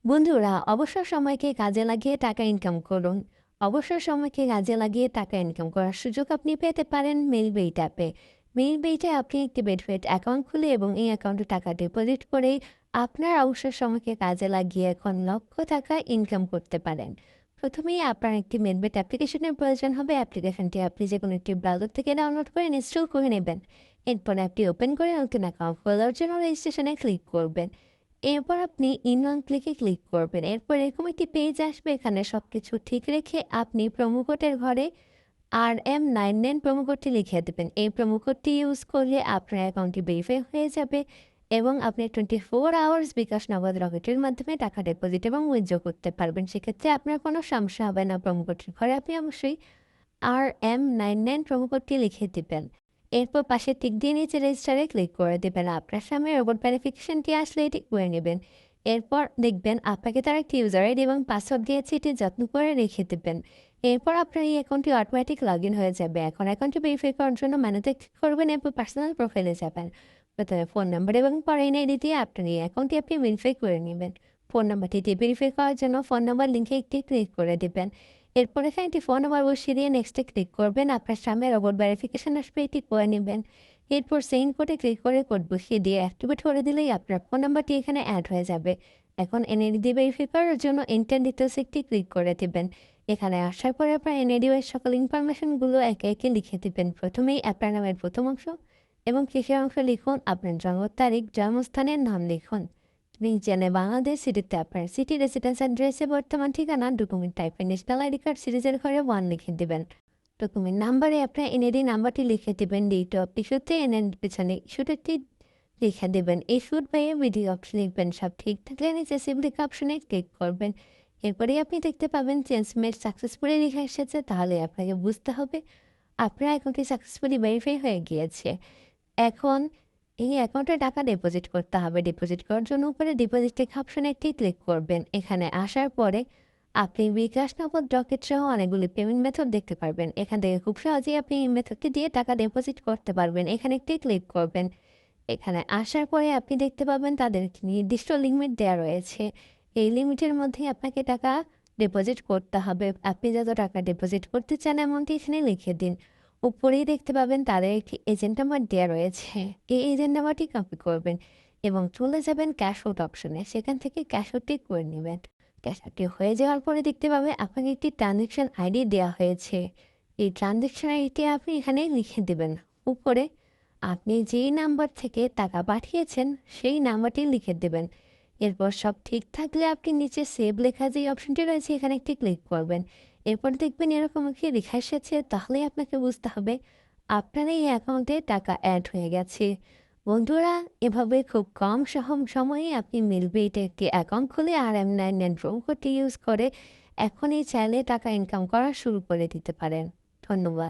বন্ধুরা, অবসর সময়কে কাজে লাগিয়ে টাকা ইনকাম করুন। অবসর সময়কে কাজে লাগিয়ে টাকা ইনকাম করার সুযোগ আপনি পেতে পারেন মেইলবেইট অ্যাপে। মেইলবেইটে আপনি একটি বেনিফিট অ্যাকাউন্ট খুলে এবং এই অ্যাকাউন্টে টাকা ডিপোজিট করেই আপনার অবসর সময়কে কাজে লাগিয়ে এখন লক্ষ টাকা ইনকাম করতে পারেন। প্রথমেই আপনার একটি মেইলবেইট অ্যাপ্লিকেশনের প্রয়োজন হবে। অ্যাপ্লিকেশনটি আপনি যেকোনো একটি ব্রাউজার থেকে ডাউনলোড করে ইনস্টল করে নেবেন। এরপর অ্যাপটি ওপেন করে নতুন অ্যাকাউন্ট খোলার জন্য রেজিস্ট্রেশনে ক্লিক করবেন। এরপর আপনি ইন ওয়ান ক্লিকে ক্লিক করবেন। এরপর এরকম একটি পেজ আসবে। এখানে সবকিছু ঠিক রেখে আপনি প্রোমো কোডের ঘরে RM99 প্রোমো কোডটি লিখে দেবেন। এই প্রোমো কোডটি ইউজ করলে আপনার অ্যাকাউন্টটি ভেরিফাই হয়ে যাবে এবং আপনি 24 আওয়ার্স বিকাশ নগদ রকেটের মাধ্যমে টাকা ডিপোজিট এবং উইথড্র করতে পারবেন। সেক্ষেত্রে আপনার কোনো সমস্যা হবে না। প্রোমো কোডটির ঘরে আপনি অবশ্যই RM99 প্রোমো কোডটি লিখে দিবেন। এরপর পাশে টিক দিয়ে নিচে রেজিস্টারে ক্লিক করে দেবেন। আপনার সামনে রোবট ভেরিফিকেশনটি আসলে এটি করে নেবেন। এরপর দেখবেন আপনাকে তারা একটি ইউজার আইডি এবং পাসওয়ার্ড দিয়েছে, এটি যত্ন করে রেখে দেবেন। এরপর আপনার এই অ্যাকাউন্টটি অটোমেটিক লগ ইন হয়ে যাবে। এখন অ্যাকাউন্টটি ভেরিফাই করার জন্য মেনুতে ক্লিক করবেন এবং পার্সোনাল প্রোফাইলে যাবেন। প্রথমে ফোন নাম্বার এবং পরে এনআইডি দিয়ে আপনার এই অ্যাকাউন্টটি আপনি ভেরিফাই করে নেবেন। ফোন নাম্বারটি দিয়ে ভেরিফাই করার জন্য ফোন নাম্বার লিঙ্কে একটি ক্লিক করে দেবেন। এরপর এখানে একটি ফোন নাম্বার বসিয়ে দিয়ে নেক্সটে ক্লিক করবেন। আপনার সামনে রোবট ভেরিফিকেশন আসবে, এটি করে নেবেন। এরপর সেন্ড কোডে ক্লিক করে কোড বসিয়ে দিয়ে অ্যাক্টিভেট করে দিলেই আপনার ফোন নাম্বারটি এখানে অ্যাড হয়ে যাবে। এখন এনআইডি দিয়ে ভেরিফাই করার জন্য এন্টার ডিটেলস একটি ক্লিক করে দিবেন। এখানে আসার পরে আপনার এনআইডি এর সকল ইনফরমেশনগুলো একে একে লিখে দিবেন। প্রথমেই আপনার নামের প্রথম অংশ এবং শেষের অংশ লিখুন। আপনার জন্ম তারিখ, জন্মস্থানের নাম লিখুন। রিজিয়নে বাংলাদেশ, সিটিতে আপনার সিটি, রেসিডেন্স অ্যাড্রেসে বর্তমান ঠিকানা, ডকুমেন্ট টাইপে ন্যাশনাল আইডি কার্ড সিরিজের ঘরে 1 লিখে দিবেন। ডকুমেন্ট নাম্বারে আপনার এনআইডি নাম্বারটি লিখে দিবেন। ডেট অফ ইস্যুতে এনআইডি পেছনে ইস্যুডেটটি লিখে দেবেন। ইস্যুড বাই ভিডিও অপশন লিখবেন। সব ঠিক থাকলে নিচে সেভ লেখা অপশনে ক্লিক করবেন। এরপরেই আপনি দেখতে পাবেন চেঞ্জ মেড সাকসেসফুলি লেখা এসেছে। তাহলে আপনাকে বুঝতে হবে আপনার অ্যাকাউন্টটি সাকসেসফুলি ভেরিফাই হয়ে গিয়েছে। এখন এই অ্যাকাউন্টে টাকা ডিপোজিট করতে হবে। ডিপোজিট করার জন্য উপরে ডিপোজিট টেক অপশনে একটি ক্লিক করবেন। এখানে আসার পরে আপনি বিকাশ, নগদ, রকেট সহ অনেকগুলি পেমেন্ট মেথড দেখতে পারবেন। এখান থেকে খুব সহজেই আপনি এই মেথডটি দিয়ে টাকা ডিপোজিট করতে পারবেন। এখানে একটি ক্লিক করবেন। এখানে আসার পরে আপনি দেখতে পাবেন তাদের একটি নির্দিষ্ট লিমিট দেয়া রয়েছে। এই লিমিটের মধ্যেই আপনাকে টাকা ডিপোজিট করতে হবে। আপনি যত টাকা ডিপোজিট করতে চান অ্যামাউন্টটি এখানে লিখে দিন। উপরেই দেখতে পাবেন তাদের একটি এজেন্ট নাম্বার দেয়া রয়েছে। এই এজেন্ট নাম্বারটি কপি করবেন এবং চলে যাবেন ক্যাশ আউট অপশনে। সেখান থেকে ক্যাশ আউটটি করে নেবেন। ক্যাশ আউটটি হয়ে যাওয়ার পরে দেখতে পাবেন আপনাকে একটি ট্রানজ্যাকশন আইডি দেওয়া হয়েছে। এই ট্রানজ্যাকশন আইডিটি আপনি এখানে লিখে দেবেন। উপরে আপনি যেই নাম্বার থেকে টাকা পাঠিয়েছেন সেই নাম্বারটি লিখে দেবেন। এরপর সব ঠিক থাকলে আপনি নিচে সেভ লেখা যে অপশনটি রয়েছে এখানে একটি ক্লিক করবেন। এরপর দেখবেন এরকম একটি লেখা এসেছে, তাহলেই আপনাকে বুঝতে হবে আপনার এই অ্যাকাউন্টে টাকা অ্যাড হয়ে গেছে। বন্ধুরা, এভাবে খুব কম সময়ে আপনি মিলবেইটে একটি অ্যাকাউন্ট খুলে RM99 প্রোমো কোডটি ইউজ করে এখনই চাইলে টাকা ইনকাম করা শুরু করে দিতে পারেন। ধন্যবাদ।